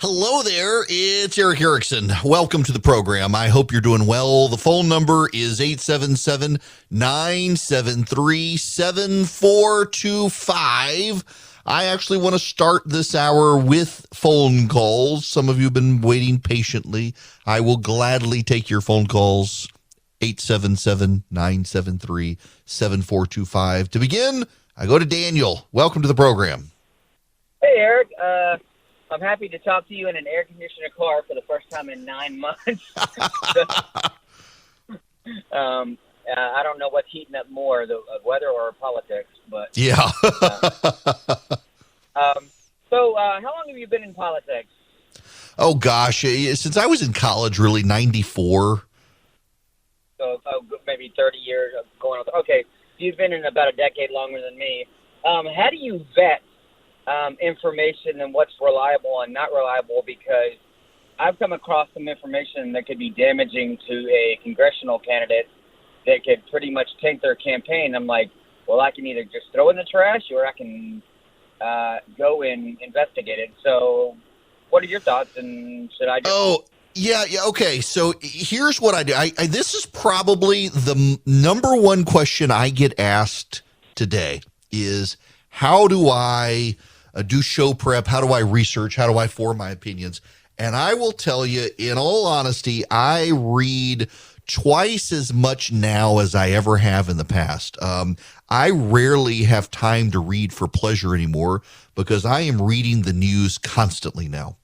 Hello there, it's Eric Erickson. Welcome to the program. I hope you're doing well. The phone number is 877-973-7425. I actually want to start this hour with phone calls. Some of you have been waiting patiently. I will gladly take your phone calls. 877-973-7425. To begin, I go to Daniel. Welcome to the program. Hey, Eric. I'm happy to talk to you in an air-conditioned car for the first time in 9 months. I don't know what's heating up more, the weather or politics, but yeah. So, how long have you been in politics? Oh gosh, since I was in college, really 94. So, maybe 30 years of going on. Okay, you've been in about a decade longer than me. How do you vet information and what's reliable and not reliable? Because I've come across some information that could be damaging to a congressional candidate that could pretty much tank their campaign. I'm like, well, I can either just throw it in the trash or I can go and investigate it. So what are your thoughts, and should I just... Yeah. Okay. So here's what I do. This is probably the number one question I get asked today is, how do I do show prep? How do I research? How do I form my opinions? And I will tell you, in all honesty, I read twice as much now as I ever have in the past. I rarely have time to read for pleasure anymore because I am reading the news constantly now.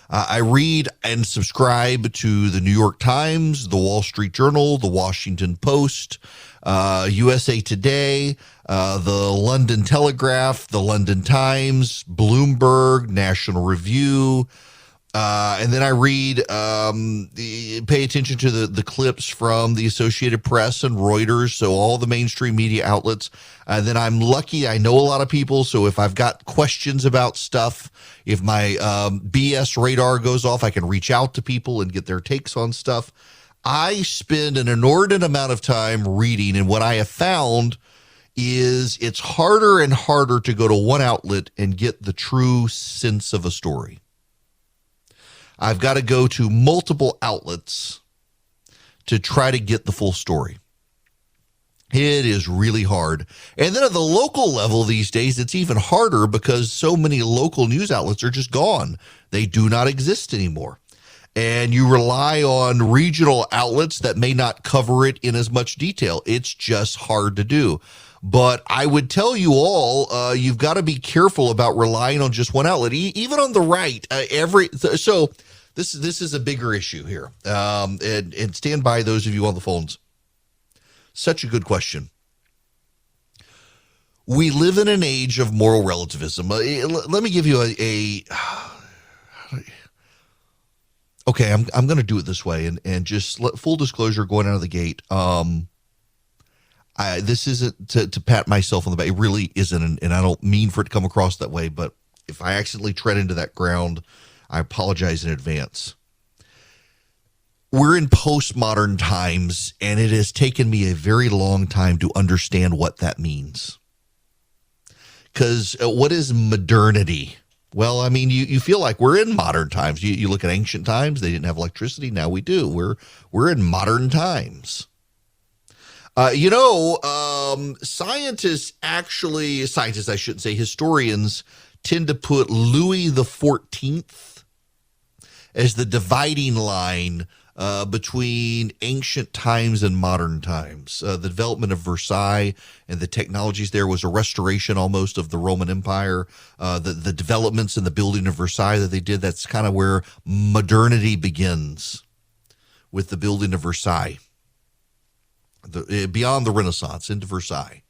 I read and subscribe to the New York Times, the Wall Street Journal, the Washington Post, USA Today, the London Telegraph, the London Times, Bloomberg, National Review, and then I read, pay attention to the clips from the Associated Press and Reuters, so all the mainstream media outlets. And then I'm lucky, I know a lot of people, so if I've got questions about stuff, if my BS radar goes off, I can reach out to people and get their takes on stuff. I spend an inordinate amount of time reading, and what I have found is it's harder and harder to go to one outlet and get the true sense of a story. I've got to go to multiple outlets to try to get the full story. It is really hard. And then at the local level these days, it's even harder because so many local news outlets are just gone. They do not exist anymore. And you rely on regional outlets that may not cover it in as much detail. It's just hard to do. But I would tell you all, you've got to be careful about relying on just one outlet, even on the right. So this is a bigger issue here. And stand by, those of you on the phones. Such a good question. We live in an age of moral relativism. Let me give you okay, I'm going to do it this way, and just full disclosure going out of the gate. This isn't to pat myself on the back. It really isn't, and I don't mean for it to come across that way. But if I accidentally tread into that ground, I apologize in advance. We're in postmodern times, and it has taken me a very long time to understand what that means. Because what is modernity? Well, I mean, you feel like we're in modern times. You look at ancient times; they didn't have electricity. Now we do. We're in modern times. Scientists, I shouldn't say, historians tend to put Louis XIV as the dividing line between ancient times and modern times. The development of Versailles and the technologies there was a restoration almost of the Roman Empire. The developments in the building of Versailles that they did, that's kind of where modernity begins, with the building of Versailles. Beyond the Renaissance into Versailles.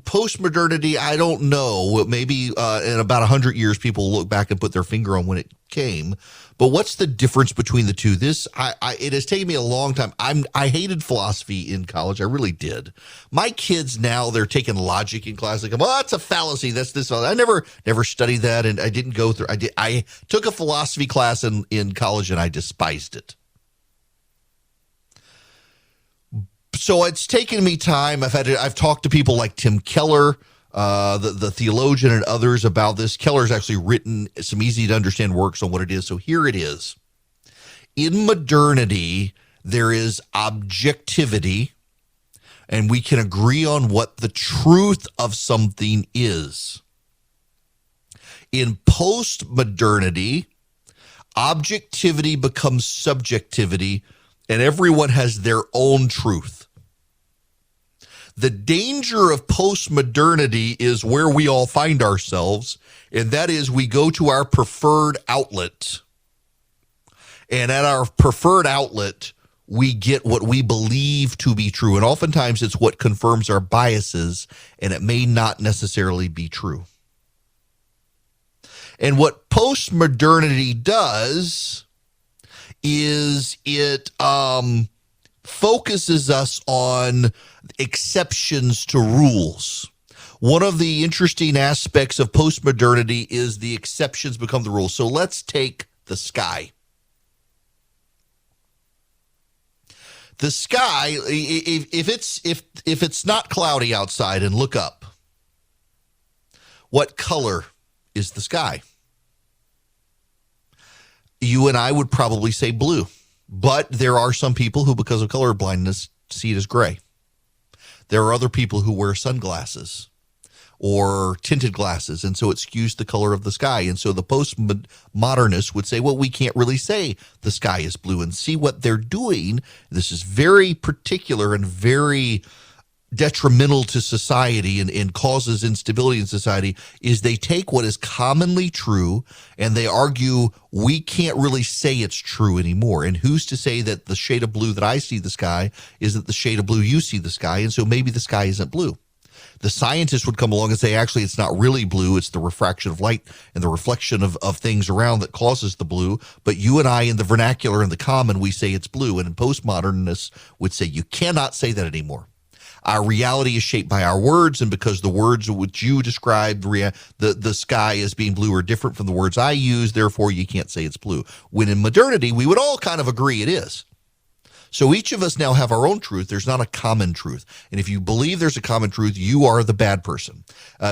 Post-modernity, I don't know. Maybe in about 100 years, people will look back and put their finger on when it came. But what's the difference between the two? It has taken me a long time. I hated philosophy in college. I really did. My kids now, they're taking logic in class. They go, well, that's a fallacy. That's this. I never studied that, and I didn't go through. I took a philosophy class in college, and I despised it. So it's taken me time. I've talked to people like Tim Keller, the theologian and others about this. Keller's actually written some easy-to-understand works on what it is. So here it is. In modernity, there is objectivity, and we can agree on what the truth of something is. In post-modernity, objectivity becomes subjectivity, and everyone has their own truth. The danger of post-modernity is where we all find ourselves, and that is we go to our preferred outlet. And at our preferred outlet, we get what we believe to be true. And oftentimes it's what confirms our biases, and it may not necessarily be true. And what post-modernity does is it focuses us on exceptions to rules. One of the interesting aspects of post-modernity is the exceptions become the rules. So let's take the sky. The sky, if it's not cloudy outside and look up, what color is the sky? You and I would probably say blue, but there are some people who, because of color blindness, see it as gray. There are other people who wear sunglasses or tinted glasses, and so it skews the color of the sky. And so the postmodernists would say, well, we can't really say the sky is blue. And see what they're doing, this is very particular and very detrimental to society and causes instability in society, is they take what is commonly true and they argue we can't really say it's true anymore. And who's to say that the shade of blue that I see the sky isn't the shade of blue you see the sky, and so maybe the sky isn't blue. The scientists would come along and say, actually, it's not really blue. It's the refraction of light and the reflection of things around that causes the blue. But you and I, in the vernacular and the common, we say it's blue. And postmodernists would say you cannot say that anymore. Our reality is shaped by our words, and because the words which you described the sky as being blue are different from the words I use, therefore you can't say it's blue. When in modernity, we would all kind of agree it is. So each of us now have our own truth. There's not a common truth. And if you believe there's a common truth, you are the bad person.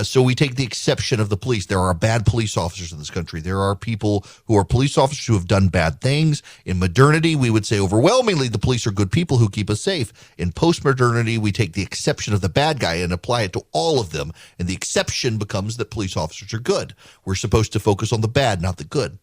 So we take the exception of the police. There are bad police officers in this country. There are people who are police officers who have done bad things. In modernity, we would say overwhelmingly the police are good people who keep us safe. In post-modernity, we take the exception of the bad guy and apply it to all of them. And the exception becomes that police officers are good. We're supposed to focus on the bad, not the good.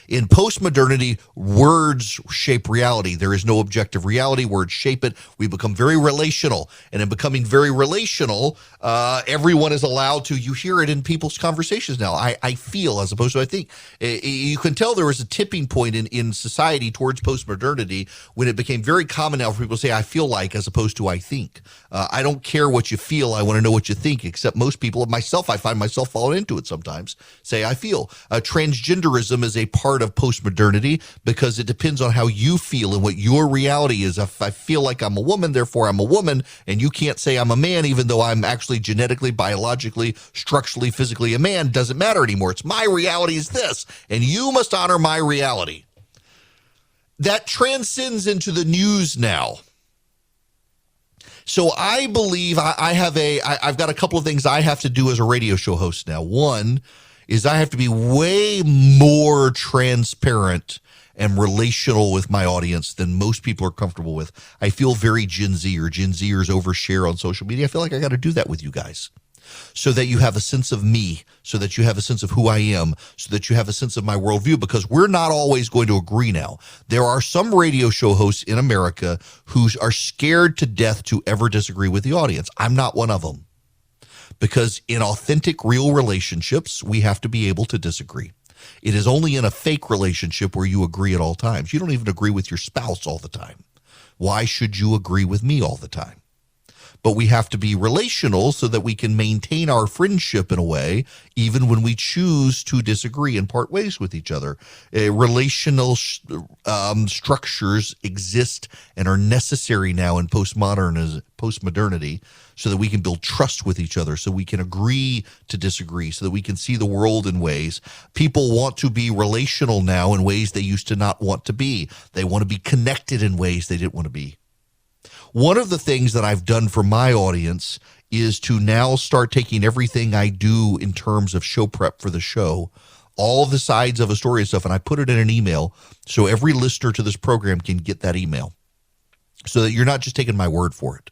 In post-modernity, words shape reality. There is no objective reality. Words shape it. We become very relational. And in becoming very relational, everyone is allowed to, you hear it in people's conversations now. I feel as opposed to I think. You can tell there was a tipping point in society towards post-modernity when it became very common now for people to say, I feel like, as opposed to I think. I don't care what you feel. I want to know what you think, except most people, myself, I find myself falling into it sometimes, say I feel. Transgenderism is a part of post-modernity because it depends on how you feel and what your reality is. If I feel like I'm a woman, therefore I'm a woman, and you can't say I'm a man even though I'm actually genetically, biologically, structurally, physically a man, doesn't matter anymore. It's my reality is this, and you must honor my reality. That transcends into the news now. So I believe I've got a couple of things I have to do as a radio show host now. One is I have to be way more transparent and relational with my audience than most people are comfortable with. I feel very Gen Z, or Gen Zers overshare on social media. I feel like I got to do that with you guys so that you have a sense of me, so that you have a sense of who I am, so that you have a sense of my worldview, because we're not always going to agree now. There are some radio show hosts in America who are scared to death to ever disagree with the audience. I'm not one of them. Because in authentic, real relationships, we have to be able to disagree. It is only in a fake relationship where you agree at all times. You don't even agree with your spouse all the time. Why should you agree with me all the time? But we have to be relational so that we can maintain our friendship in a way, even when we choose to disagree and part ways with each other. Relational structures exist and are necessary now in post-modernity so that we can build trust with each other, so we can agree to disagree, so that we can see the world in ways. People want to be relational now in ways they used to not want to be. They want to be connected in ways they didn't want to be. one of the things that I've done for my audience is to now start taking everything I do in terms of show prep for the show, all the sides of a story and stuff, and I put it in an email so every listener to this program can get that email so that you're not just taking my word for it.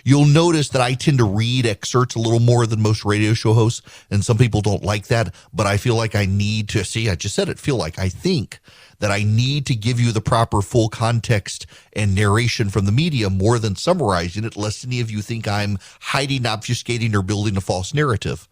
You'll notice that I tend to read excerpts a little more than most radio show hosts, and some people don't like that, but I feel like I need to, I just said it, I think that I need to give you the proper full context and narration from the media more than summarizing it, lest any of you think I'm hiding, obfuscating, or building a false narrative.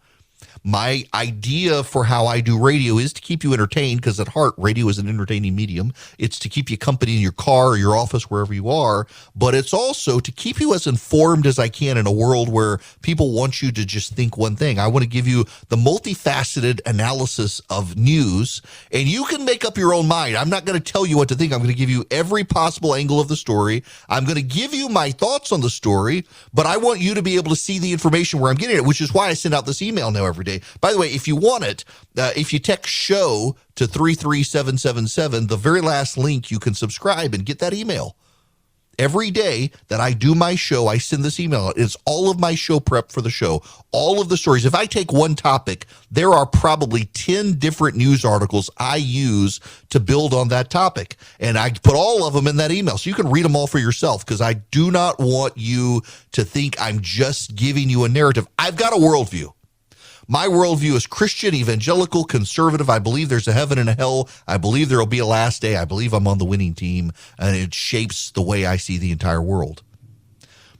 My idea for how I do radio is to keep you entertained, because at heart, radio is an entertaining medium. It's to keep you company in your car or your office, wherever you are, but it's also to keep you as informed as I can in a world where people want you to just think one thing. I want to give you the multifaceted analysis of news, and you can make up your own mind. I'm not going to tell you what to think. I'm going to give you every possible angle of the story. I'm going to give you my thoughts on the story, but I want you to be able to see the information where I'm getting it, which is why I send out this email now every day. By the way, if you want it, if you text SHOW to 33777, the very last link, you can subscribe and get that email. Every day that I do my show, I send this email out. It's all of my show prep for the show, all of the stories. If I take one topic, there are probably 10 different news articles I use to build on that topic. And I put all of them in that email so you can read them all for yourself, because I do not want you to think I'm just giving you a narrative. I've got a worldview. My worldview is Christian, evangelical, conservative. I believe there's a heaven and a hell. I believe there will be a last day. I believe I'm on the winning team, and it shapes the way I see the entire world.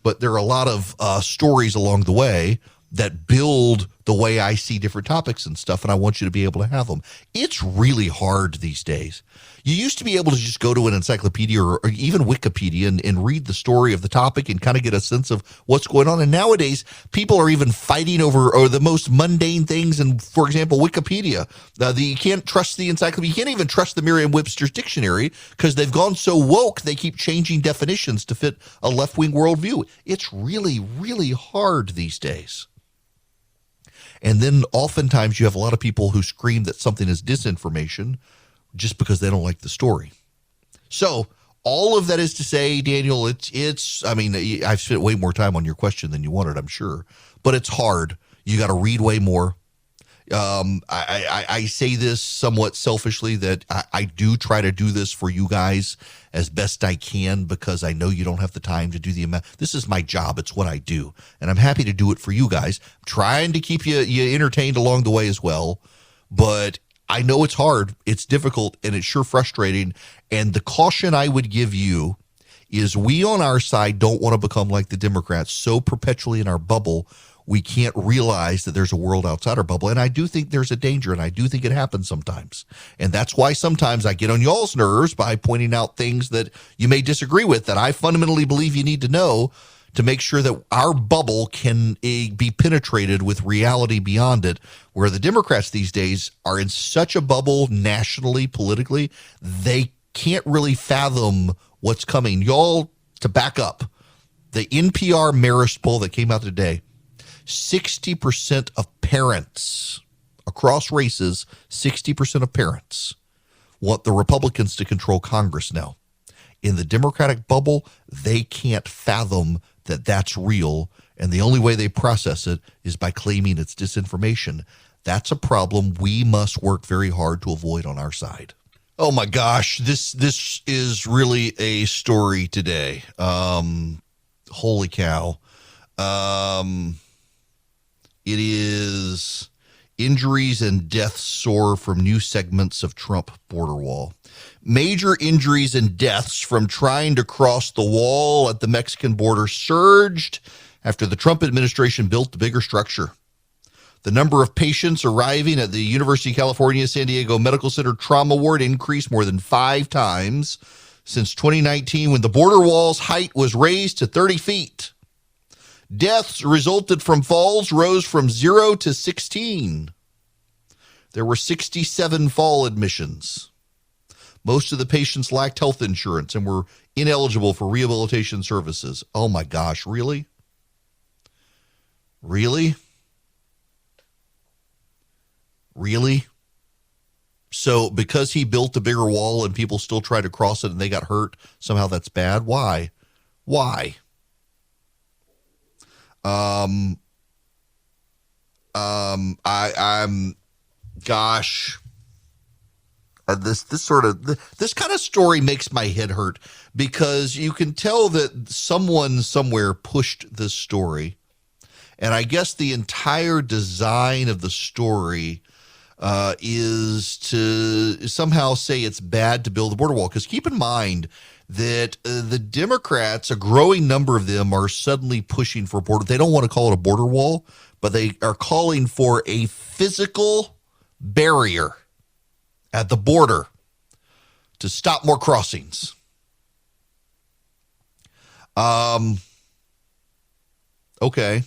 But there are a lot of stories along the way that build the way I see different topics and stuff, and I want you to be able to have them. It's really hard these days. You used to be able to just go to an encyclopedia or even Wikipedia and read the story of the topic and kind of get a sense of what's going on. And nowadays, people are even fighting over the most mundane things. And for example, Wikipedia, you can't trust the encyclopedia. You can't even trust the Merriam-Webster's dictionary because they've gone so woke, they keep changing definitions to fit a left-wing worldview. It's really, really hard these days. And then oftentimes you have a lot of people who scream that something is disinformation just because they don't like the story. So all of that is to say, Daniel, I mean, I've spent way more time on your question than you wanted, I'm sure, but it's hard. You got to read way more. I say this somewhat selfishly that I do try to do this for you guys as best I can, because I know you don't have the time to do the amount. This is my job. It's what I do. And I'm happy to do it for you guys. I'm trying to keep you entertained along the way as well. But I know it's hard. It's difficult, and it's sure frustrating. And the caution I would give you is we on our side don't want to become like the Democrats, so perpetually in our bubble we can't realize that there's a world outside our bubble. And I do think there's a danger, and I do think it happens sometimes. And that's why sometimes I get on y'all's nerves by pointing out things that you may disagree with that I fundamentally believe you need to know to make sure that our bubble can be penetrated with reality beyond it, where the Democrats these days are in such a bubble nationally, politically, they can't really fathom what's coming. Y'all, to back up, the NPR Marist poll that came out today, 60% of parents across races, 60% of parents want the Republicans to control Congress now. In the Democratic bubble, they can't fathom that that's real, and the only way they process it is by claiming it's disinformation. That's a problem we must work very hard to avoid on our side. Oh my gosh, this is really a story today. Holy cow. It is injuries and deaths soar from new segments of Trump border wall. Major injuries and deaths from trying to cross the wall at the Mexican border surged after the Trump administration built the bigger structure. The number of patients arriving at the University of California, San Diego Medical Center trauma ward increased more than 5 times since 2019, when the border wall's height was raised to 30 feet. Deaths resulted from falls rose from 0 to 16. There were 67 fall admissions. Most of the patients lacked health insurance and were ineligible for rehabilitation services. Oh my gosh, really? Really? Really? So because he built a bigger wall and people still try to cross it and they got hurt, somehow that's bad? Why? Why? Um, I'm, gosh, this kind of story makes my head hurt because you can tell that someone somewhere pushed this story. And I guess the entire design of the story is to somehow say it's bad to build a border wall. Because keep in mind that the Democrats, a growing number of them, are suddenly pushing for a border. They don't want to call it a border wall, but they are calling for a physical barrier at the border to stop more crossings. Okay.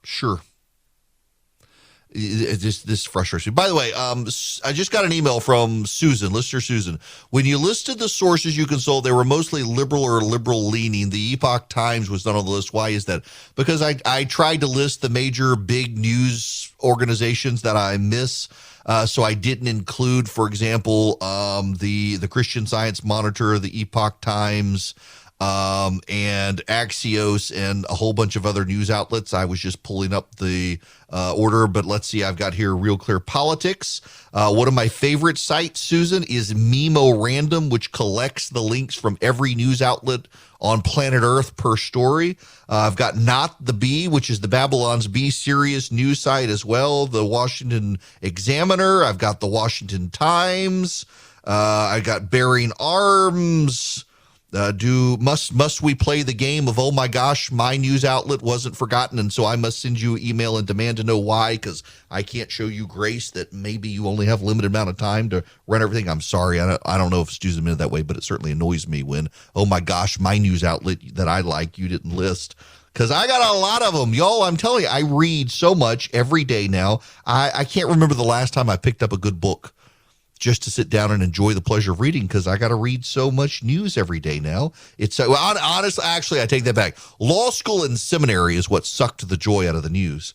Sure. This frustrates me. By the way, I just got an email from Susan, listener Susan. When you listed the sources you consult, they were mostly liberal or liberal leaning. The Epoch Times was not on the list. Why is that? Because I tried to list the major big news organizations that I miss. So I didn't include, for example, the Christian Science Monitor, the Epoch Times, and Axios, and a whole bunch of other news outlets. I was just pulling up the order, but let's see. I've got here Real Clear Politics. One of my favorite sites, Susan, is Memo-Random, which collects the links from every news outlet on planet Earth per story. I've got Not the Bee, which is the Babylon's Bee Serious news site as well. The Washington Examiner. I've got the Washington Times. I got Bearing Arms. Must we play the game of, oh my gosh, my news outlet wasn't forgotten, and so I must send you an email and demand to know why, because I can't show you grace that maybe you only have a limited amount of time to run everything. I'm sorry. I don't know if Susan meant it that way, but it certainly annoys me when, oh my gosh, my news outlet that I like, you didn't list. Because I got a lot of them. Y'all, I'm telling you, I read so much every day now. I can't remember the last time I picked up a good book just to sit down and enjoy the pleasure of reading, because I got to read so much news every day now. It's honestly, actually, I take that back. Law school and seminary is what sucked the joy out of the news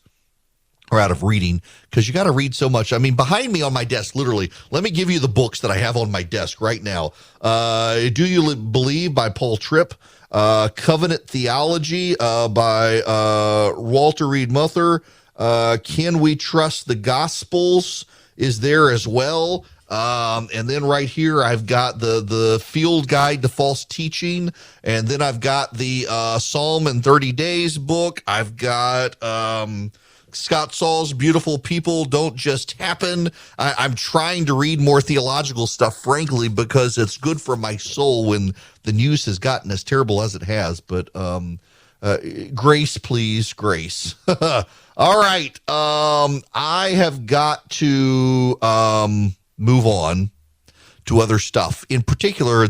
or out of reading, because you got to read so much. I mean, behind me on my desk, literally, let me give you the books that I have on my desk right now. Do You Believe by Paul Tripp, Covenant Theology by Walter Reed Muther, Can We Trust the Gospels is there as well. And then right here, I've got the Field Guide to False Teaching. And then I've got the Psalm in 30 Days book. I've got Scott Saul's Beautiful People Don't Just Happen. I'm trying to read more theological stuff, frankly, because it's good for my soul when the news has gotten as terrible as it has. But grace, please, grace. All right. I have got to move on to other stuff. In particular,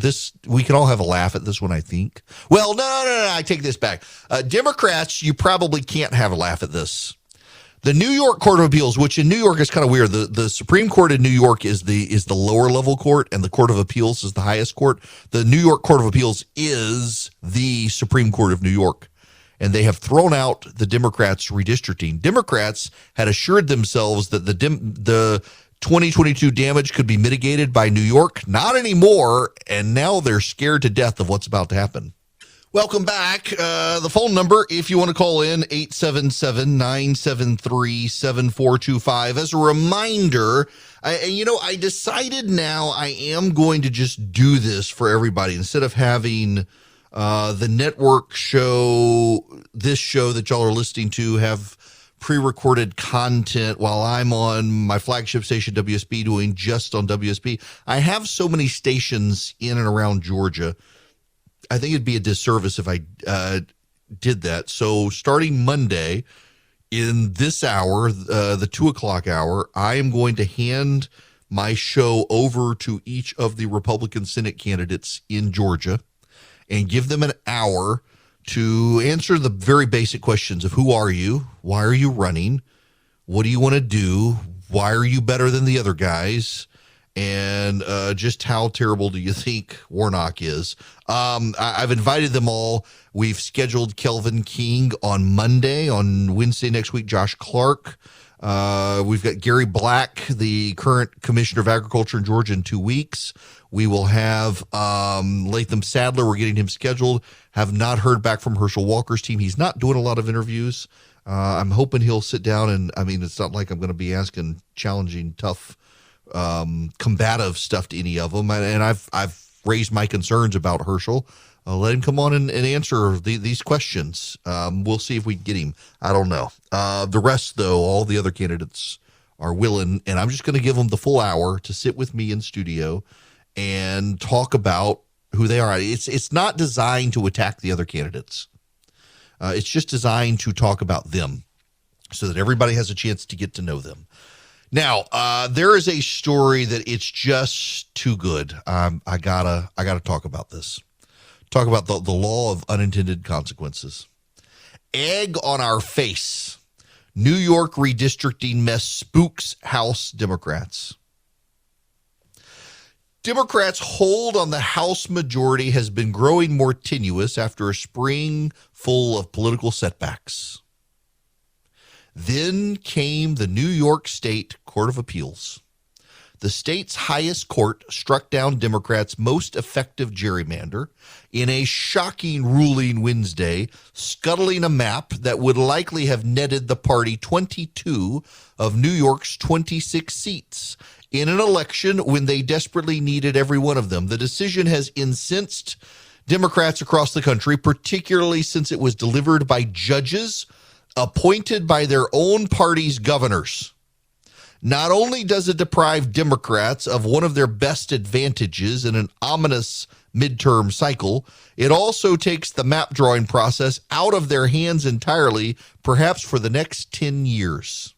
we can all have a laugh at this one, I think. Well, no, I take this back. Democrats, you probably can't have a laugh at this. The New York Court of Appeals, which in New York is kind of weird. The Supreme Court in New York is the lower level court, and the Court of Appeals is the highest court. The New York Court of Appeals is the Supreme Court of New York, and they have thrown out the Democrats' redistricting. Democrats had assured themselves that the 2022 damage could be mitigated by New York. Not anymore, and now they're scared to death of what's about to happen. Welcome back. The phone number, if you want to call in, 877-973-7425. As a reminder, I decided now I am going to just do this for everybody instead of having the network show, this show that y'all are listening to, have pre-recorded content while I'm on my flagship station, WSB, doing just on WSB. I have so many stations in and around Georgia. I think it'd be a disservice if I did that. So starting Monday in this hour, the 2 o'clock hour, I am going to hand my show over to each of the Republican Senate candidates in Georgia and give them an hour to answer the very basic questions of who are you, why are you running, what do you want to do, why are you better than the other guys, and just how terrible do you think Warnock is. I've invited them all. We've scheduled Kelvin King on Monday. On Wednesday next week, Josh Clark. We've got Gary Black, the current Commissioner of Agriculture in Georgia, in 2 weeks. We will have Latham Sadler. We're getting him scheduled. Have not heard back from Herschel Walker's team. He's not doing a lot of interviews. I'm hoping he'll sit down and, I mean, it's not like I'm going to be asking challenging, tough, combative stuff to any of them. And I've raised my concerns about Herschel. Let him come on and answer these questions. We'll see if we can get him. I don't know. The rest, though, all the other candidates are willing, and I'm just going to give them the full hour to sit with me in studio and talk about who they are. It's not designed to attack the other candidates. It's just designed to talk about them so that everybody has a chance to get to know them. Now, there is a story that it's just too good. I gotta talk about this. Talk about the law of unintended consequences. Egg on our face. New York redistricting mess spooks House Democrats. Democrats' hold on the House majority has been growing more tenuous after a spring full of political setbacks. Then came the New York State Court of Appeals. The state's highest court struck down Democrats' most effective gerrymander in a shocking ruling Wednesday, scuttling a map that would likely have netted the party 22 of New York's 26 seats in an election when they desperately needed every one of them. The decision has incensed Democrats across the country, particularly since it was delivered by judges appointed by their own party's governors. Not only does it deprive Democrats of one of their best advantages in an ominous midterm cycle, it also takes the map drawing process out of their hands entirely, perhaps for the next 10 years.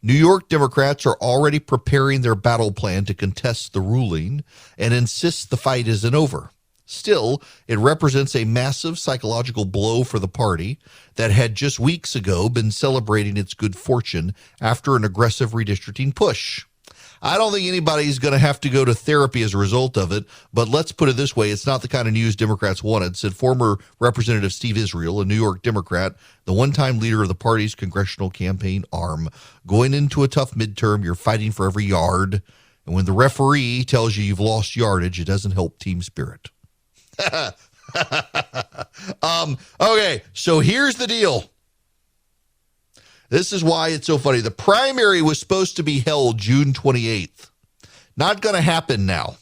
New York Democrats are already preparing their battle plan to contest the ruling and insist the fight isn't over. Still, it represents a massive psychological blow for the party that had just weeks ago been celebrating its good fortune after an aggressive redistricting push. I don't think anybody's going to have to go to therapy as a result of it, but let's put it this way. It's not the kind of news Democrats wanted, said former Representative Steve Israel, a New York Democrat, the one-time leader of the party's congressional campaign arm. Going into a tough midterm, you're fighting for every yard, and when the referee tells you you've lost yardage, it doesn't help team spirit. Okay, so here's the deal. This is why it's so funny. The primary was supposed to be held June 28th. Not going to happen now.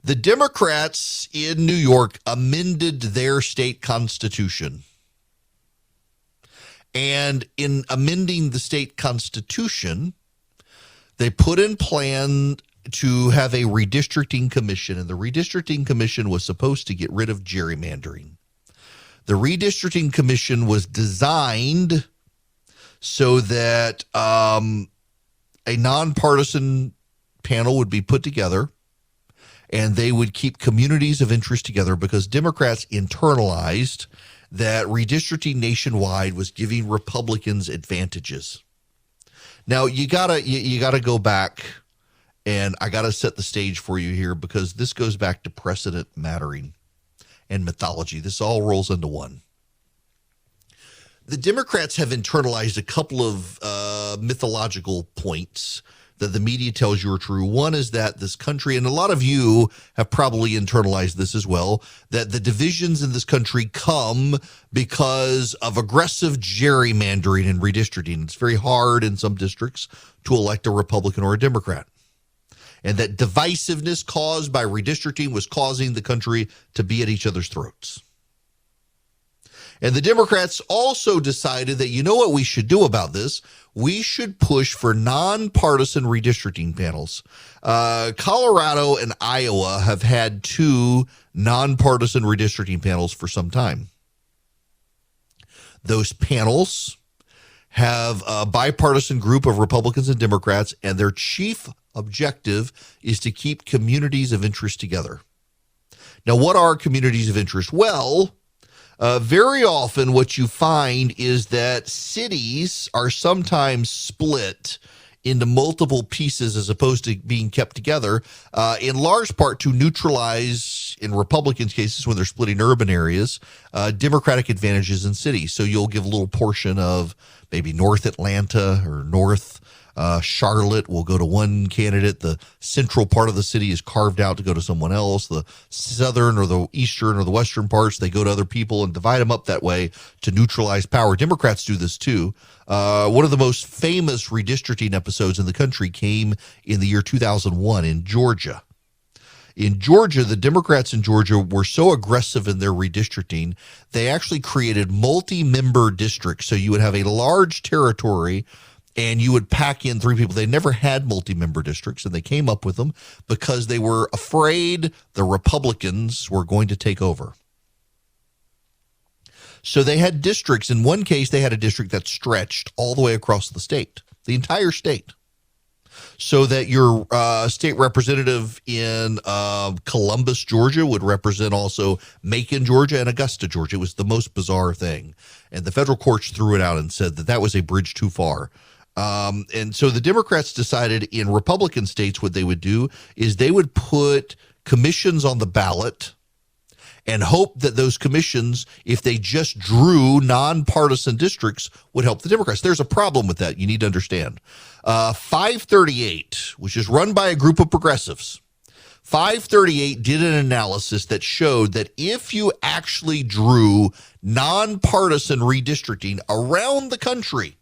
The Democrats in New York amended their state constitution. And in amending the state constitution, they put in plan to have a redistricting commission, and the redistricting commission was supposed to get rid of gerrymandering. The redistricting commission was designed so that a nonpartisan panel would be put together, and they would keep communities of interest together because Democrats internalized that redistricting nationwide was giving Republicans advantages. Now, you gotta go back. And I got to set the stage for you here because this goes back to precedent mattering and mythology. This all rolls into one. The Democrats have internalized a couple of mythological points that the media tells you are true. One is that this country, and a lot of you have probably internalized this as well, that the divisions in this country come because of aggressive gerrymandering and redistricting. It's very hard in some districts to elect a Republican or a Democrat. And that divisiveness caused by redistricting was causing the country to be at each other's throats. And the Democrats also decided that, you know what we should do about this? We should push for nonpartisan redistricting panels. Colorado and Iowa have had 2 nonpartisan redistricting panels for some time. Those panels have a bipartisan group of Republicans and Democrats, and their chief objective is to keep communities of interest together. Now, what are communities of interest? Well, very often what you find is that cities are sometimes split into multiple pieces as opposed to being kept together, in large part to neutralize, in Republicans' cases when they're splitting urban areas, Democratic advantages in cities. So you'll give a little portion of maybe North Atlanta or North Charlotte will go to one candidate. The central part of the city is carved out to go to someone else. The southern or the eastern or the western parts, they go to other people and divide them up that way to neutralize power. Democrats do this too. One of the most famous redistricting episodes in the country came in the year 2001 in Georgia. In Georgia, the Democrats in Georgia were so aggressive in their redistricting, they actually created multi-member districts. So you would have a large territory and you would pack in 3 people. They never had multi-member districts, and they came up with them because they were afraid the Republicans were going to take over. So they had districts. In one case, they had a district that stretched all the way across the state, the entire state. So that your state representative in Columbus, Georgia would represent also Macon, Georgia, and Augusta, Georgia. It was the most bizarre thing. And the federal courts threw it out and said that that was a bridge too far. And so the Democrats decided in Republican states what they would do is they would put commissions on the ballot and hope that those commissions, if they just drew nonpartisan districts, would help the Democrats. There's a problem with that. You need to understand. 538, which is run by a group of progressives, 538 did an analysis that showed that if you actually drew nonpartisan redistricting around the country,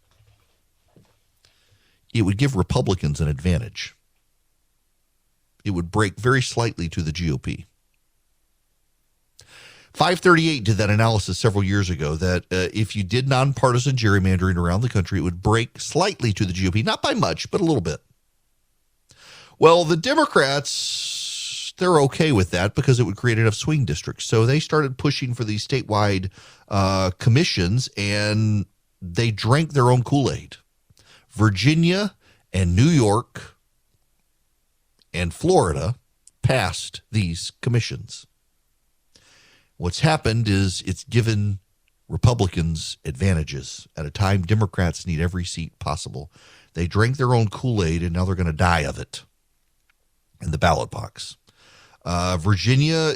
it would give Republicans an advantage. It would break very slightly to the GOP. 538 did that analysis several years ago that if you did nonpartisan gerrymandering around the country, it would break slightly to the GOP, not by much, but a little bit. Well, the Democrats, they're okay with that because it would create enough swing districts. So they started pushing for these statewide commissions, and they drank their own Kool-Aid. Virginia and New York and Florida passed these commissions. What's happened is it's given Republicans advantages at a time Democrats need every seat possible. They drank their own Kool-Aid, and now they're going to die of it in the ballot box. Virginia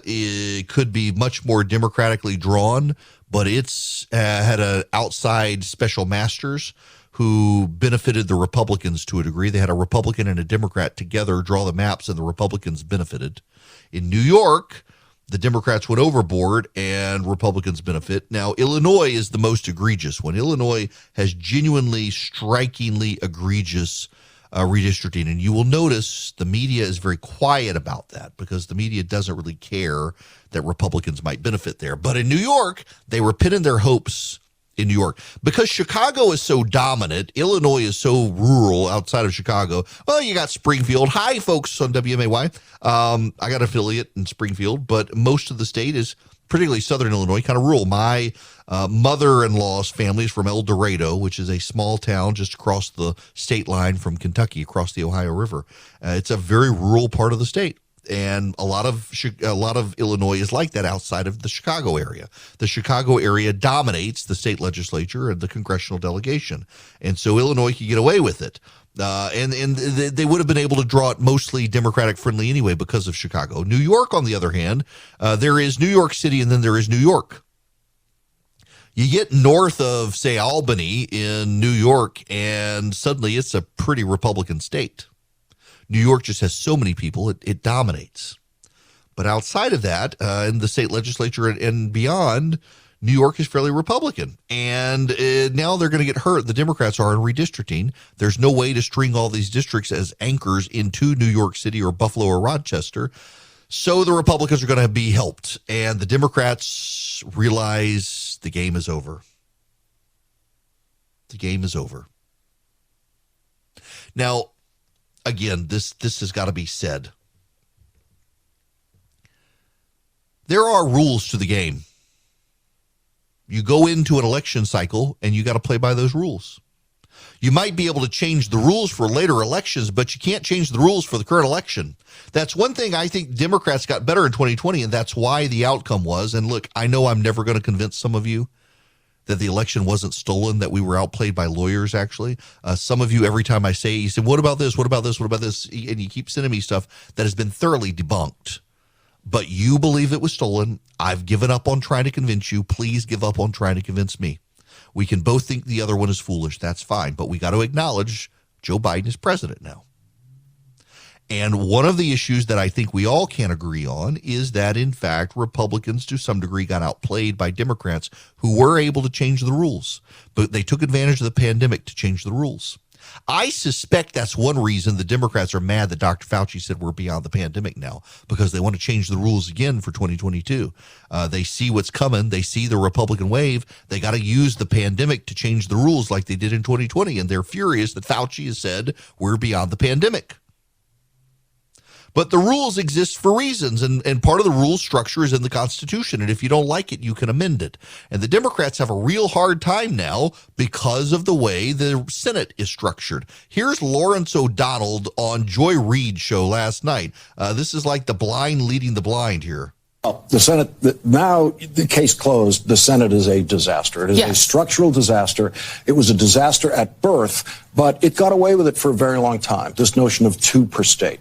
could be much more democratically drawn, but it's had an outside special masters who benefited the Republicans to a degree. They had a Republican and a Democrat together draw the maps, and the Republicans benefited. In New York, the Democrats went overboard and Republicans benefit. Now, Illinois is the most egregious one. Illinois has genuinely, strikingly egregious redistricting. And you will notice the media is very quiet about that because the media doesn't really care that Republicans might benefit there. But in New York, they were pinning their hopes in New York. Because Chicago is so dominant, Illinois is so rural outside of Chicago. Well, you got Springfield. Hi, folks on WMAY. I got an affiliate in Springfield, but most of the state is, particularly southern Illinois, kind of rural. My mother-in-law's family is from El Dorado, which is a small town just across the state line from Kentucky, across the Ohio River. It's a very rural part of the state. And a lot of Illinois is like that outside of the Chicago area. The Chicago area dominates the state legislature and the congressional delegation. And so Illinois could get away with it. And they would have been able to draw it mostly Democratic friendly anyway because of Chicago. New York, on the other hand, there is New York City and then there is New York. You get north of, say, Albany in New York, and suddenly it's a pretty Republican state. New York just has so many people, it dominates. But outside of that, in the state legislature and beyond, New York is fairly Republican. And now they're going to get hurt. The Democrats are in redistricting. There's no way to string all these districts as anchors into New York City or Buffalo or Rochester. So the Republicans are going to be helped. And the Democrats realize the game is over. The game is over. Now, again, this has got to be said. There are rules to the game. You go into an election cycle and you got to play by those rules. You might be able to change the rules for later elections, but you can't change the rules for the current election. That's one thing I think Democrats got better in 2020, and that's why the outcome was, and look, I know I'm never going to convince some of you that the election wasn't stolen, that we were outplayed by lawyers, actually. Some of you, every time I say, you say, what about this? What about this? What about this? And you keep sending me stuff that has been thoroughly debunked. But you believe it was stolen. I've given up on trying to convince you. Please give up on trying to convince me. We can both think the other one is foolish. That's fine. But we got to acknowledge Joe Biden is president now. And one of the issues that I think we all can agree on is that, in fact, Republicans to some degree got outplayed by Democrats who were able to change the rules. But they took advantage of the pandemic to change the rules. I suspect that's one reason the Democrats are mad that Dr. Fauci said we're beyond the pandemic now, because they want to change the rules again for 2022. They see what's coming. They see the Republican wave. They got to use the pandemic to change the rules like they did in 2020. And they're furious that Fauci has said we're beyond the pandemic. But the rules exist for reasons, and part of the rule structure is in the Constitution, and if you don't like it, you can amend it. And the Democrats have a real hard time now because of the way the Senate is structured. Here's Lawrence O'Donnell on Joy Reid's show last night. This is like the blind leading the blind here. The Senate, now the case closed, the Senate is a disaster. It is a structural disaster. It was a disaster at birth, but it got away with it for a very long time, this notion of 2 per state.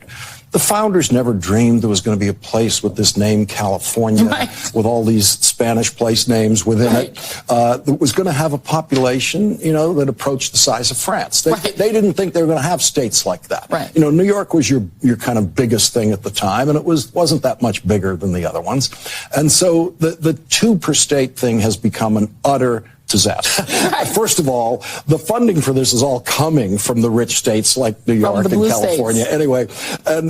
The founders never dreamed there was going to be a place with this name California, with all these Spanish place names within it, that was going to have a population, that approached the size of France. They didn't think they were going to have states like that. New York was your kind of biggest thing at the time, and it wasn't that much bigger than the other ones. And so the 2 per state thing has become an utter disaster. First of all, the funding for this is all coming from the rich states like New York and California. States. Anyway, and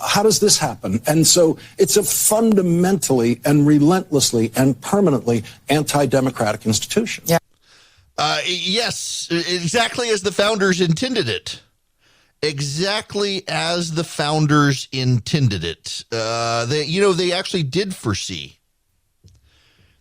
how does this happen? And so it's a fundamentally and relentlessly and permanently anti-democratic institution. Yeah. Yes, exactly as the founders intended it. Exactly as the founders intended it. They actually did foresee.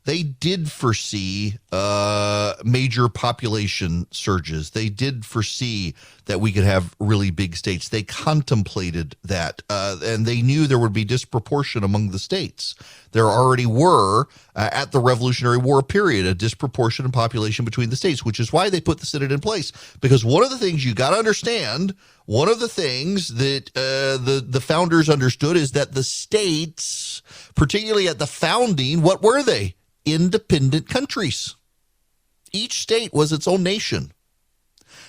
They did foresee major population surges. They did foresee that we could have really big states. They contemplated that, and they knew there would be disproportion among the states. There already were, at the Revolutionary War period, a disproportion in population between the states, which is why they put the Senate in place. Because one of the things you got to understand, one of the things that the founders understood is that the states, particularly at the founding, what were they? Independent countries. Each state was its own nation.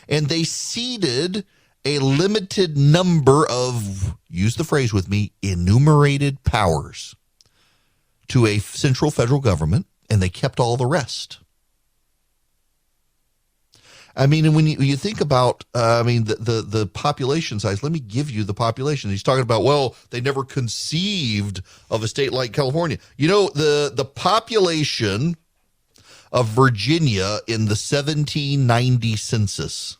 And they ceded a limited number of, use the phrase with me, enumerated powers to a central federal government, and they kept all the rest. I mean, and when you think about, the population size, let me give you the population. He's talking about, well, they never conceived of a state like California. The population of Virginia in the 1790 census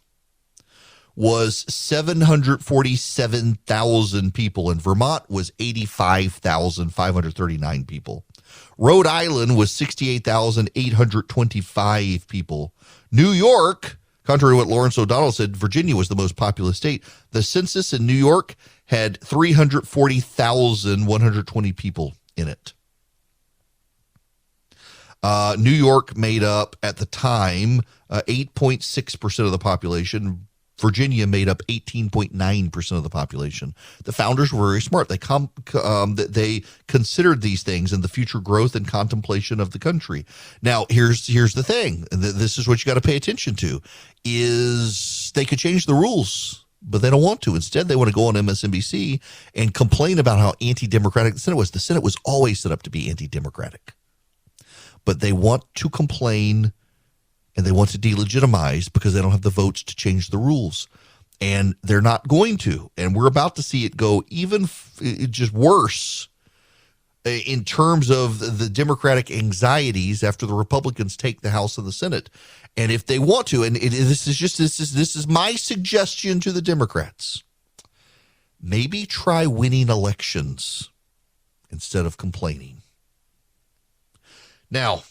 was 747,000 people, and Vermont was 85,539 people. Rhode Island was 68,825 people. New York, contrary to what Lawrence O'Donnell said, Virginia was the most populous state. The census in New York had 340,120 people in it. New York made up, at the time, 8.6% of the population. Virginia made up 18.9% of the population. The founders were very smart. They considered these things in the future growth and contemplation of the country. Now, here's the thing. This is what you got to pay attention to, is they could change the rules, but they don't want to. Instead, they want to go on MSNBC and complain about how anti-democratic the Senate was. The Senate was always set up to be anti-democratic. But they want to complain and they want to delegitimize because they don't have the votes to change the rules. And they're not going to. And we're about to see it go even just worse in terms of the Democratic anxieties after the Republicans take the House and the Senate. And if they want to, and this is my suggestion to the Democrats, maybe try winning elections instead of complaining. Now,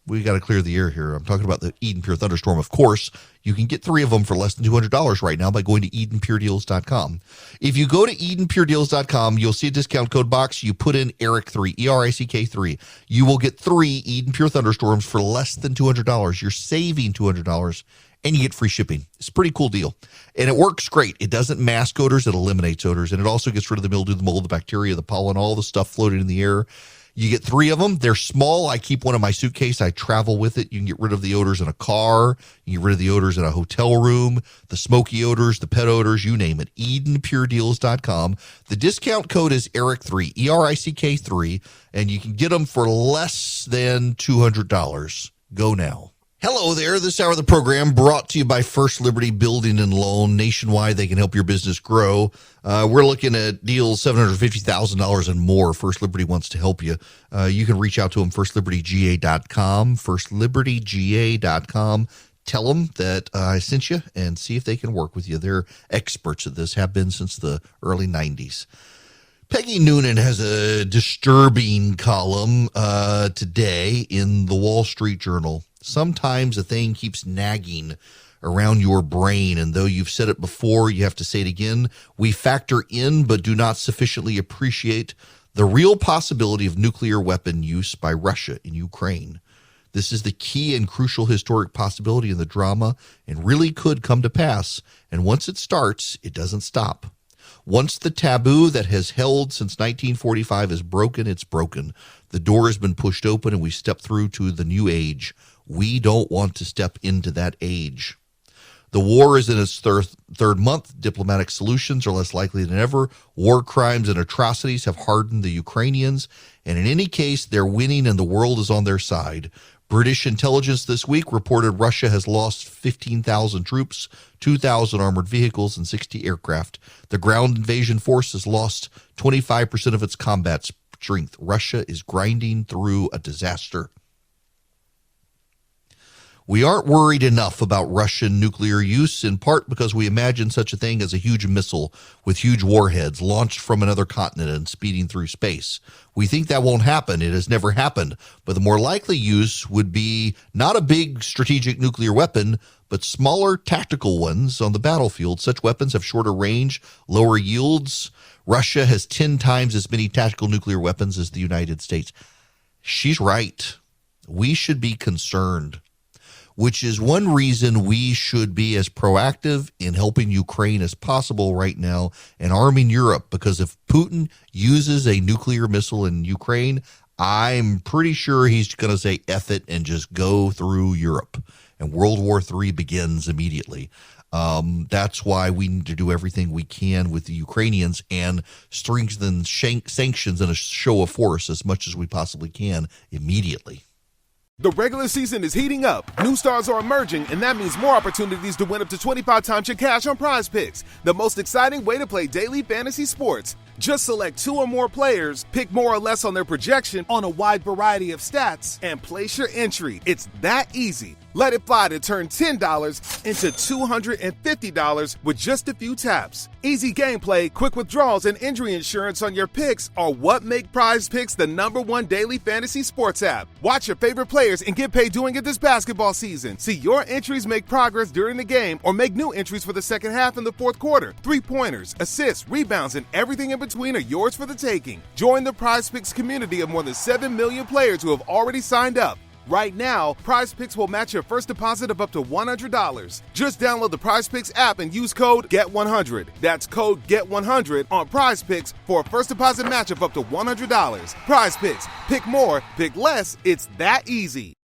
We got to clear the air here. I'm talking about the Eden Pure Thunderstorm. Of course, you can get 3 of them for less than $200 right now by going to EdenPureDeals.com. If you go to EdenPureDeals.com, you'll see a discount code box. You put in ERIC3, ERICK3. You will get 3 Eden Pure Thunderstorms for less than $200. You're saving $200, and you get free shipping. It's a pretty cool deal. And it works great. It doesn't mask odors. It eliminates odors. And it also gets rid of the mildew, the mold, the bacteria, the pollen, all the stuff floating in the air. You get 3 of them. They're small. I keep one in my suitcase. I travel with it. You can get rid of the odors in a car. You can get rid of the odors in a hotel room, the smoky odors, the pet odors, you name it. EdenPureDeals.com. The discount code is ERIC3, ERICK3, and you can get them for less than $200. Go now. Hello there. This hour of the program brought to you by First Liberty Building and Loan. Nationwide, they can help your business grow. We're looking at deals $750,000 and more. First Liberty wants to help you. You can reach out to them, firstlibertyga.com, firstlibertyga.com. Tell them that I sent you and see if they can work with you. They're experts at this, have been since the early 90s. Peggy Noonan has a disturbing column today in the Wall Street Journal. Sometimes a thing keeps nagging around your brain, and though you've said it before, you have to say it again. We factor in but do not sufficiently appreciate the real possibility of nuclear weapon use by Russia in Ukraine. This is the key and crucial historic possibility in the drama and really could come to pass. And once it starts, it doesn't stop. Once the taboo that has held since 1945 is broken, it's broken. The door has been pushed open and we step through to the new age. We don't want to step into that age. The war is in its third month. Diplomatic solutions are less likely than ever. War crimes and atrocities have hardened the Ukrainians. And in any case, they're winning and the world is on their side. British intelligence this week reported Russia has lost 15,000 troops, 2,000 armored vehicles, and 60 aircraft. The ground invasion force has lost 25% of its combat strength. Russia is grinding through a disaster. We aren't worried enough about Russian nuclear use, in part because we imagine such a thing as a huge missile with huge warheads launched from another continent and speeding through space. We think that won't happen. It has never happened. But the more likely use would be not a big strategic nuclear weapon, but smaller tactical ones on the battlefield. Such weapons have shorter range, lower yields. Russia has 10 times as many tactical nuclear weapons as the United States. She's right. We should be concerned, which is one reason we should be as proactive in helping Ukraine as possible right now and arming Europe, because if Putin uses a nuclear missile in Ukraine, I'm pretty sure he's going to say F it and just go through Europe, and World War III begins immediately. That's why we need to do everything we can with the Ukrainians and strengthen sanctions and a show of force as much as we possibly can immediately. The regular season is heating up. New stars are emerging, and that means more opportunities to win up to 25 times your cash on Prize Picks, the most exciting way to play daily fantasy sports. Just select 2 or more players, pick more or less on their projection on a wide variety of stats, and place your entry. It's that easy. Let it fly to turn $10 into $250 with just a few taps. Easy gameplay, quick withdrawals, and injury insurance on your picks are what make Prize Picks the #1 daily fantasy sports app. Watch your favorite players and get paid doing it this basketball season. See your entries make progress during the game or make new entries for the second half and the fourth quarter. 3-pointers, assists, rebounds, and everything in between are yours for the taking. Join the Prize Picks community of more than 7 million players who have already signed up. Right now, Prize Picks will match your first deposit of up to $100. Just download the Prize Picks app and use code GET100. That's code GET100 on Prize Picks for a first deposit match of up to $100. Prize Picks. Pick more, pick less. It's that easy.